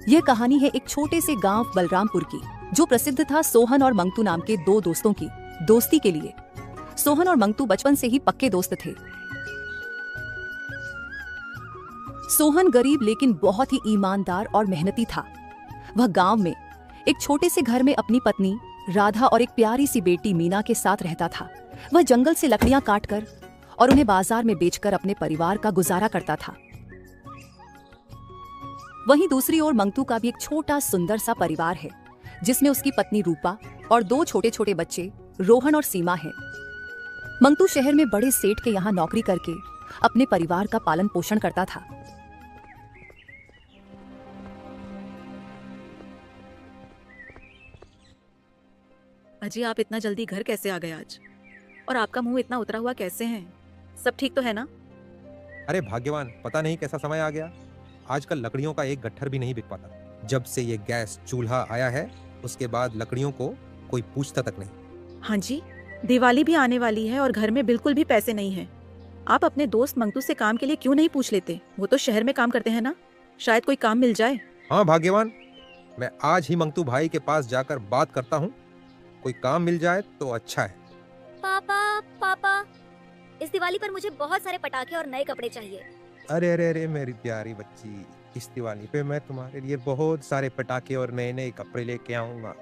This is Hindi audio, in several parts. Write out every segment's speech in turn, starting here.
यह कहानी है एक छोटे से गांव बलरामपुर की, जो प्रसिद्ध था सोहन और मंगतू नाम के दो दोस्तों की दोस्ती के लिए। सोहन और मंगतू बचपन से ही पक्के दोस्त थे। सोहन गरीब लेकिन बहुत ही ईमानदार और मेहनती था। वह गांव में एक छोटे से घर में अपनी पत्नी राधा और एक प्यारी सी बेटी मीना के साथ रहता था। वह जंगल से लकड़ियां काटकर और उन्हें बाजार में बेचकर अपने परिवार का गुजारा करता था। वहीं दूसरी ओर मंगतू का भी एक छोटा सुंदर सा परिवार है, जिसमें उसकी पत्नी रूपा और दो छोटे छोटे बच्चे रोहन और सीमा हैं। मंगतू शहर में बड़े सेठ के यहाँ नौकरी करके अपने परिवार का पालन पोषण करता था। अजी, आप इतना जल्दी घर कैसे आ गए आज? और आपका मुंह इतना उतरा हुआ कैसे है? सब ठीक तो है ना? अरे भाग्यवान, पता नहीं कैसा समय आ गया। आजकल लकड़ियों का एक गट्ठर भी नहीं बिक पाता। जब से ये गैस चूल्हा आया है, उसके बाद लकड़ियों को कोई पूछता तक नहीं। हाँ जी, दिवाली भी आने वाली है और घर में बिल्कुल भी पैसे नहीं है। आप अपने दोस्त मंगतू से काम के लिए क्यों नहीं पूछ लेते? वो तो शहर में काम करते हैं ना, शायद कोई काम मिल जाए। हाँ भाग्यवान, मैं आज ही मंगतू भाई के पास जाकर बात करता हूँ। कोई काम मिल जाए तो अच्छा है। पापा, इस दिवाली पर मुझे बहुत सारे पटाखे और नए कपड़े चाहिए। अरे अरे अरे मेरी प्यारी बच्ची, इस दिवाली पे मैं तुम्हारे लिए बहुत सारे पटाखे और नए नए कपड़े लेके आऊंगा।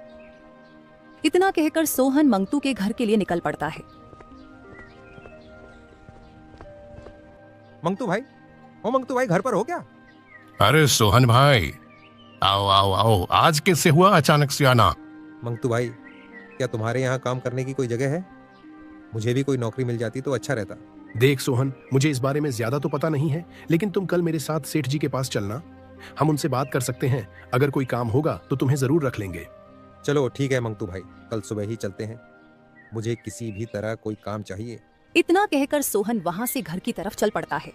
इतना कहकर सोहन मंगतू के घर के लिए निकल पड़ता है। मंगतू भाई, ओ मंगतू भाई, घर पर हो क्या? अरे सोहन भाई, आओ आओ आओ, आज कैसे हुआ अचानक से आना? मंगतू भाई, क्या तुम्हारे यहाँ काम करने की कोई जगह है? मुझे भी कोई नौकरी मिल जाती तो अच्छा रहता। देख सोहन, मुझे इस बारे में ज्यादा तो पता नहीं है, लेकिन तुम कल मेरे साथ सेठ जी के पास चलना। हम उनसे बात कर सकते हैं। अगर कोई काम होगा तो तुम्हें जरूर रख लेंगे। चलो ठीक है मंगतू भाई, कल सुबह ही चलते हैं। मुझे किसी भी तरह कोई काम चाहिए। इतना कहकर सोहन वहां से घर की तरफ चल पड़ता है।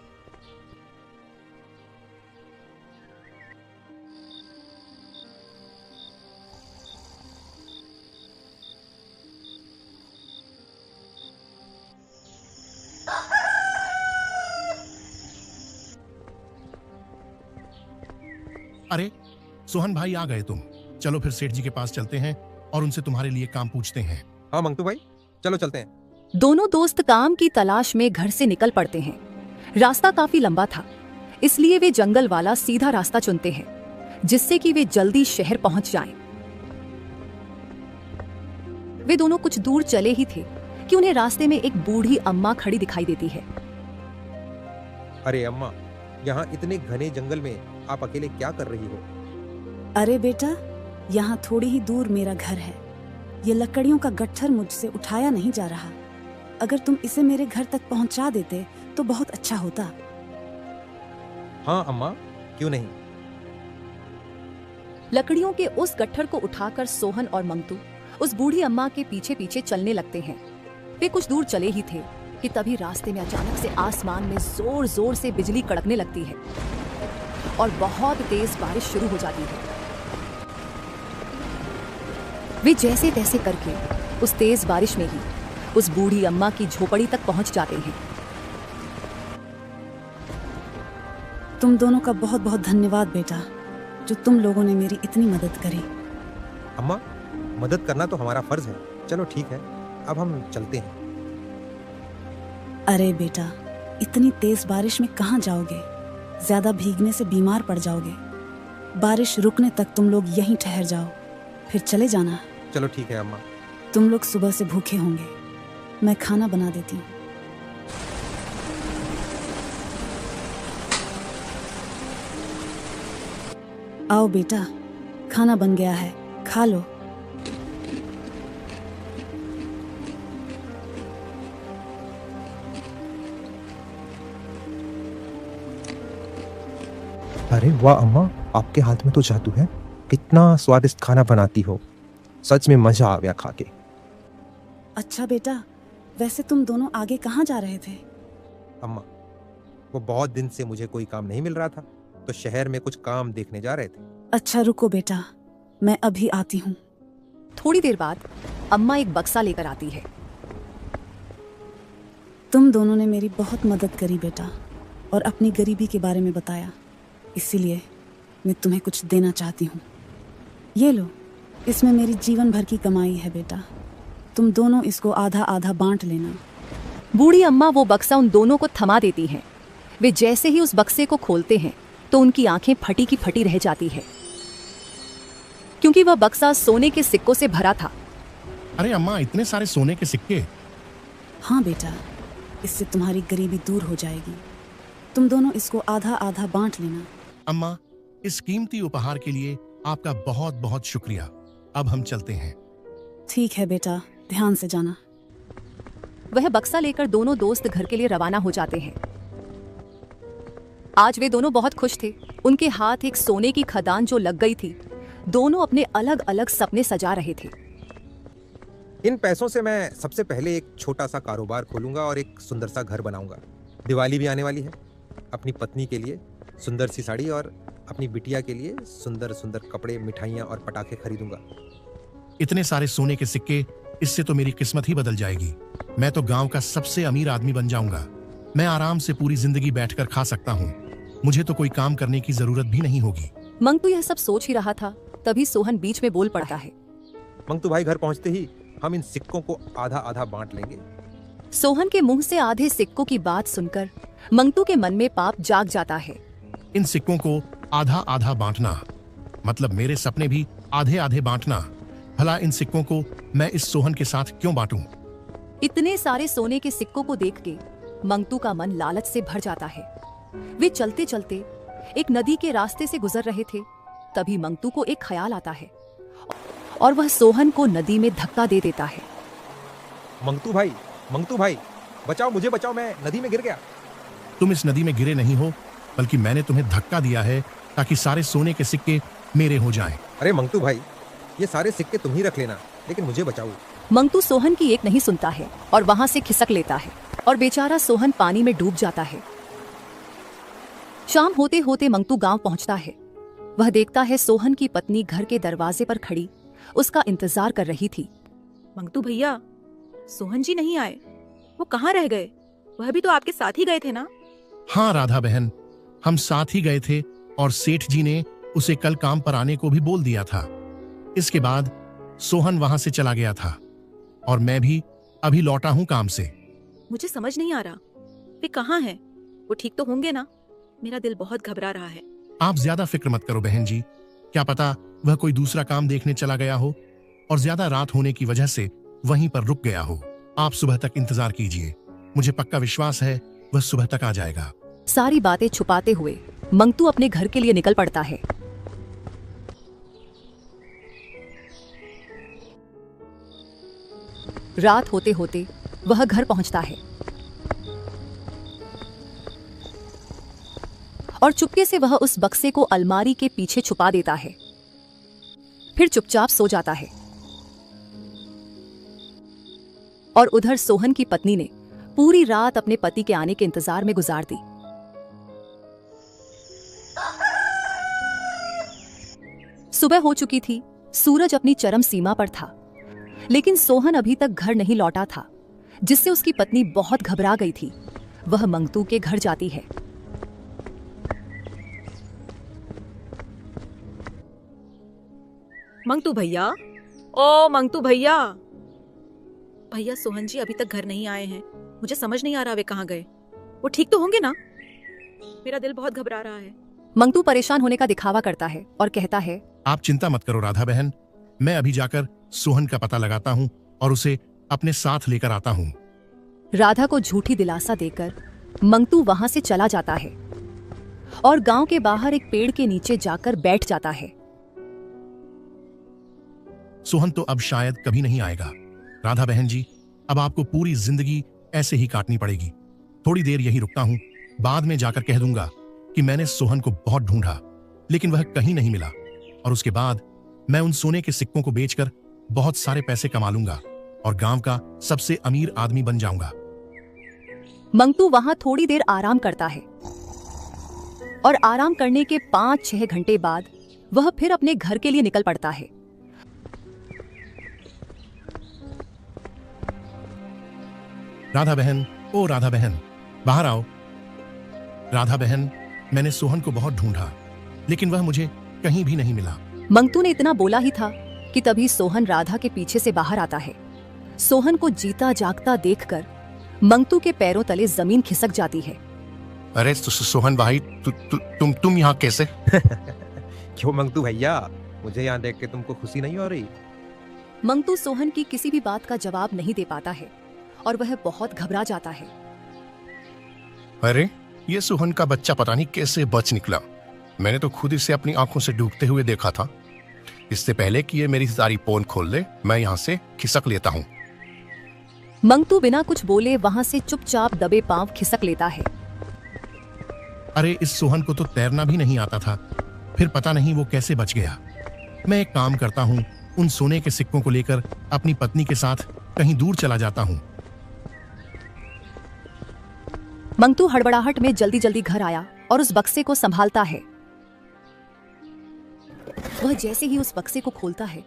अरे सोहन भाई, आ गए तुम। चलो फिर सेठ जी के पास चलते हैं और उनसे तुम्हारे लिए काम पूछते हैं। हाँ मंगतू भाई, चलो चलते हैं। दोनों दोस्त काम की तलाश में घर से निकल पड़ते हैं। रास्ता काफी लंबा था, इसलिए वे जंगल वाला सीधा रास्ता चुनते हैं, जिससे कि वे जल्दी शहर पहुंच जाएं। वे दोनों कुछ दूर चले ही थे कि उन्हें रास्ते में एक बूढ़ी अम्मा खड़ी दिखाई देती है। अरे अम्मा, यहाँ इतने घने जंगल में आप अकेले क्या कर रही हो? अरे बेटा, यहाँ थोड़ी ही दूर मेरा घर है। ये लकड़ियों का गट्ठर मुझसे उठाया नहीं जा रहा। अगर तुम इसे मेरे घर तक पहुँचा देते तो बहुत अच्छा होता। हाँ अम्मा, क्यों नहीं। लकड़ियों के उस गट्ठर को उठाकर सोहन और मंगतू उस बूढ़ी अम्मा के पीछे पीछे चलने लगते हैं। वे कुछ दूर चले ही थे कि तभी रास्ते में अचानक से आसमान में जोर जोर से बिजली कड़कने लगती है और बहुत तेज बारिश शुरू हो जाती है। वे जैसे तैसे करके उस तेज बारिश में ही उस बूढ़ी अम्मा की झोपड़ी तक पहुंच जाते हैं। तुम दोनों का बहुत बहुत धन्यवाद बेटा, जो तुम लोगों ने मेरी इतनी मदद करी। अम्मा, मदद करना तो हमारा फर्ज है। चलो ठीक है, अब हम चलते हैं। अरे बेटा, इतनी तेज बारिश में कहाँ जाओगे? ज्यादा भीगने से बीमार पड़ जाओगे। बारिश रुकने तक तुम लोग यहीं ठहर जाओ, फिर चले जाना। चलो ठीक है अम्मा। तुम लोग सुबह से भूखे होंगे, मैं खाना बना देती हूँ। आओ बेटा, खाना बन गया है, खा लो। अरे वाह अम्मा, आपके हाथ में तो जादू है। कितना स्वादिष्ट खाना बनाती हो। सच में मजा आ गया खा के। अच्छा बेटा, वैसे तुम दोनों आगे कहाँ जा रहे थे? अम्मा, वो बहुत दिन से मुझे कोई काम नहीं मिल रहा था, तो शहर में कुछ काम देखने जा रहे थे। अच्छा रुको बेटा, मैं अभी आती हूँ। थोड़ी देर बाद अम्मा एक बक्सा लेकर आती है। तुम दोनों ने मेरी बहुत मदद करी बेटा, और अपनी गरीबी के बारे में बताया, इसीलिए मैं तुम्हें कुछ देना चाहती हूँ। ये लो, इसमें मेरी जीवन भर की कमाई है बेटा। तुम दोनों इसको आधा आधा बांट लेना। बूढ़ी अम्मा वो बक्सा उन दोनों को थमा देती हैं। वे जैसे ही उस बक्से को खोलते हैं तो उनकी आंखें फटी की फटी रह जाती है, क्योंकि वह बक्सा सोने के सिक्कों से भरा था। अरे अम्मा, इतने सारे सोने के सिक्के! हाँ बेटा, इससे तुम्हारी गरीबी दूर हो जाएगी। तुम दोनों इसको आधा आधा बांट लेना। अम्मा, इस कीमती उपहार के लिए आपका बहुत बहुत शुक्रिया। अब हम चलते हैं। ठीक है बेटा, ध्यान से जाना। वह बक्सा लेकर दोनों दोस्त घर के लिए रवाना हो जाते हैं। आज वे दोनों बहुत खुश थे। उनके हाथ एक सोने की खदान जो लग गई थी। दोनों अपने अलग अलग सपने सजा रहे थे। इन पैसों से मैं सबसे पहले एक छोटा सा कारोबार खोलूंगा और एक सुंदर सा घर बनाऊंगा। दिवाली भी आने वाली है। अपनी पत्नी के लिए सुंदर सी साड़ी और अपनी बिटिया के लिए सुंदर सुंदर कपड़े, मिठाइयाँ और पटाखे खरीदूंगा। इतने सारे सोने के सिक्के, इससे तो मेरी किस्मत ही बदल जाएगी। मैं तो गांव का सबसे अमीर आदमी बन जाऊंगा। मैं आराम से पूरी जिंदगी बैठकर खा सकता हूँ। मुझे तो कोई काम करने की जरूरत भी नहीं होगी। मंगतू यह सब सोच ही रहा था, तभी सोहन बीच में बोल पड़ता है। मंगतू भाई, घर पहुंचते ही हम इन सिक्कों को आधा आधा बांट लेंगे। सोहन के मुंह से आधे सिक्कों की बात सुनकर मंगतू के मन में पाप जाग जाता है। इन सिक्कों को आधा आधा बांटना मतलब मेरे सपने भी आधे आधे बांटना। भला इन सिक्कों को मैं इस सोहन के साथ क्यों बांटूं? इतने सारे सोने के सिक्कों को देख के मंगतू का मन लालच से भर जाता है। वे चलते चलते एक नदी के रास्ते से गुजर रहे थे। तभी मंगतू को एक ख्याल आता है और वह सोहन को नदी में धक्का दे देता है। मंगतू भाई, बचाओ, मुझे बचाओ, मैं नदी में गिर गया। तुम इस नदी में गिरे नहीं हो, बल्कि मैंने तुम्हें धक्का दिया है ताकि सारे सोने के सिक्के मेरे हो जाएं। अरे मंगतू भाई, ये सारे सिक्के तुम ही रख लेना, लेकिन मुझे बचाओ। मंगतू सोहन की एक नहीं सुनता है और वहां से खिसक लेता है और बेचारा सोहन पानी में डूब जाता है। शाम होते होते मंगतू गांव पहुंचता है। वह देखता है सोहन की पत्नी घर के दरवाजे पर खड़ी उसका इंतजार कर रही थी। मंगतू भैया, सोहन जी नहीं आए। वो कहाँ रह गए? वह भी तो आपके साथ ही गए थे ना? हाँ राधा बहन, हम साथ ही गए थे और सेठ जी ने उसे कल काम पर आने को भी बोल दिया था। इसके बाद सोहन वहां से चला गया था और मैं भी अभी लौटा हूं काम से। मुझे समझ नहीं आ रहा, वे कहाँ हैं? वो ठीक तो होंगे ना? मेरा दिल बहुत घबरा रहा है। आप ज्यादा फिक्र मत करो बहन जी। क्या पता वह कोई दूसरा काम देखने चला गया हो और ज्यादा रात होने की वजह से वहीं पर रुक गया हो। आप सुबह तक इंतजार कीजिए, मुझे पक्का विश्वास है वह सुबह तक आ जाएगा। सारी बातें छुपाते हुए मंगतू अपने घर के लिए निकल पड़ता है। रात होते होते वह घर पहुंचता है और चुपके से वह उस बक्से को अलमारी के पीछे छुपा देता है। फिर चुपचाप सो जाता है। और उधर सोहन की पत्नी ने पूरी रात अपने पति के आने के इंतजार में गुजार दी। सुबह हो चुकी थी, सूरज अपनी चरम सीमा पर था, लेकिन सोहन अभी तक घर नहीं लौटा था, जिससे उसकी पत्नी बहुत घबरा गई थी। वह मंगतू के घर जाती है। मंगतू भैया, ओ मंगतू भैया। भैया, सोहन जी अभी तक घर नहीं आए हैं। मुझे समझ नहीं आ रहा वे कहाँ गए। वो ठीक तो होंगे ना? मेरा दिल बहुत घबरा रहा है। मंगतू परेशान होने का दिखावा करता है और कहता है, आप चिंता मत करो राधा बहन, मैं अभी जाकर सोहन का पता लगाता हूँ और उसे अपने साथ लेकर आता हूँ। राधा को झूठी दिलासा देकर मंगतू वहां से चला जाता है और गांव के बाहर एक पेड़ के नीचे जाकर बैठ जाता है। सोहन तो अब शायद कभी नहीं आएगा। राधा बहन जी, अब आपको पूरी जिंदगी ऐसे ही काटनी पड़ेगी। थोड़ी देर यही रुकता हूँ, बाद में जाकर कह दूंगा कि मैंने सोहन को बहुत ढूंढा, लेकिन वह कहीं नहीं मिला, और उसके बाद मैं उन सोने के सिक्कों को बेचकर बहुत सारे पैसे कमा लूंगा और गांव का सबसे अमीर आदमी बन जाऊंगा। मंगतू वहां थोड़ी देर आराम करता है और आराम करने के 5-6 घंटे बाद वह फिर अपने घर के लिए निकल पड़ता है। राधा बहन, ओ राधा बहन, बाहर आओ। राधा बहन, मैंने सोहन को बहुत ढूंढा, लेकिन वह मुझे कहीं भी नहीं मिला। मंगतू ने इतना बोला ही था कि तभी सोहन राधा के पीछे से बाहर आता है। सोहन को जीता जागता देखकर मंगतू के पैरों तले जमीन खिसक जाती है। अरे सोहन भाई, तुम यहाँ कैसे? क्यों मंगतू भैया, मुझे यहाँ देख के तुमको खुशी नहीं हो रही? मंगतू सोहन की किसी भी बात का जवाब नहीं दे पाता है और वह बहुत घबरा जाता है। अरे ये सोहन का बच्चा पता नहीं कैसे बच निकला। मैंने तो खुद इसे अपनी आंखों से डूबते हुए देखा था। इससे पहले कि ये मेरी सारी पोल खोल ले, मैं यहाँ से खिसक लेता हूँ। मंगतू बिना कुछ बोले वहां से चुपचाप दबे पांव खिसक लेता है। अरे इस सोहन को तो तैरना भी नहीं आता था, फिर पता नहीं वो कैसे बच गया। मैं एक काम करता हूँ, उन सोने के सिक्कों को लेकर अपनी पत्नी के साथ कहीं दूर चला जाता हूँ। मंगतू हड़बड़ाहट में जल्दी जल्दी घर आया और उस बक्से को संभालता है। वह जैसे ही उस बक्से को खोलता है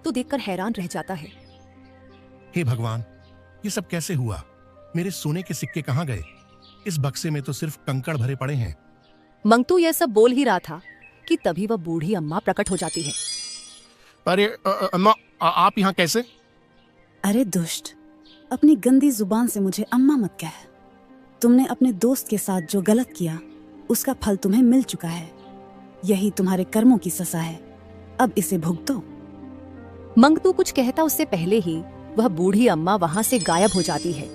तो देखकर हैरान रह जाता है। हे भगवान, ये सब कैसे हुआ? मेरे सोने के सिक्के कहाँ गए? इस बक्से में तो सिर्फ कंकड़ भरे पड़े हैं। मंगतू यह सब बोल ही रहा था कि तभी वह बूढ़ी अम्मा प्रकट हो जाती है। अरे अम्मा, आप यहाँ कैसे? अरे दुष्ट, अपनी गंदी जुबान से मुझे अम्मा मत कह। तुमने अपने दोस्त के साथ जो गलत किया उसका फल तुम्हें मिल चुका है। यही तुम्हारे कर्मों की सजा है, अब इसे भुगतो। मंगतू कुछ कहता उससे पहले ही वह बूढ़ी अम्मा वहां से गायब हो जाती है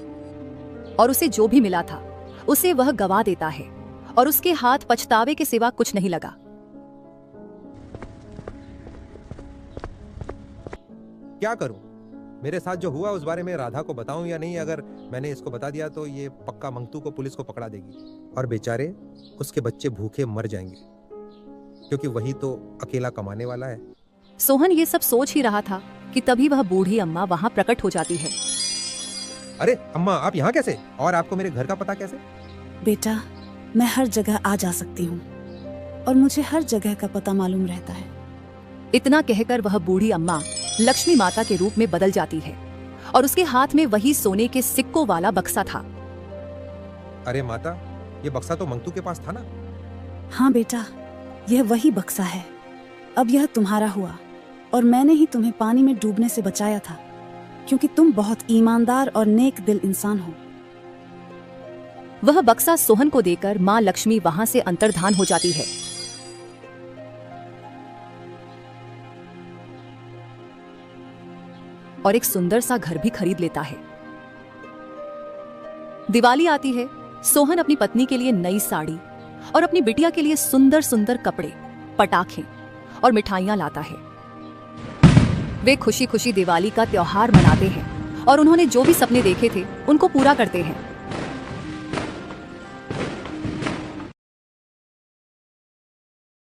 और उसे जो भी मिला था उसे वह गवा देता है और उसके हाथ पछतावे के सिवा कुछ नहीं लगा। क्या करूं? मेरे साथ जो हुआ उस बारे में राधा को बताऊं या नहीं? अगर मैंने इसको बता दिया तो ये पक्का मंगतू को पुलिस को पकड़ा देगी और बेचारे उसके बच्चे भूखे मर जाएंगे, क्योंकि वही तो अकेला कमाने वाला है। सोहन ये सब सोच ही रहा था कि तभी वह बूढ़ी अम्मा वहां प्रकट हो जाती है। अरे अम्मा, आप यहाँ कैसे? और आपको मेरे घर का पता कैसे? बेटा, मैं हर जगह आ जा सकती हूँ और मुझे हर जगह का पता मालूम रहता है। इतना कहकर वह बूढ़ी अम्मा लक्ष्मी माता के रूप में बदल जाती है और उसके हाथ में वही सोने के सिक्कों वाला बक्सा था। अरे माता, ये बक्सा तो मंगतू के पास था ना? हाँ बेटा, यह वही बक्सा है। अब यह तुम्हारा हुआ और मैंने ही तुम्हें पानी में डूबने से बचाया था, क्योंकि तुम बहुत ईमानदार और नेक दिल इंसान हो। वह बक्सा सोहन को देकर माँ लक्ष्मी वहां से अंतर्धान हो जाती है। और एक सुंदर सा घर भी खरीद लेता है। दिवाली आती है। सोहन अपनी पत्नी के लिए नई साड़ी और अपनी बिटिया के लिए सुंदर सुंदर कपड़े, पटाखे और मिठाइयां लाता है। वे खुशी खुशी दिवाली का त्योहार मनाते हैं और उन्होंने जो भी सपने देखे थे उनको पूरा करते हैं।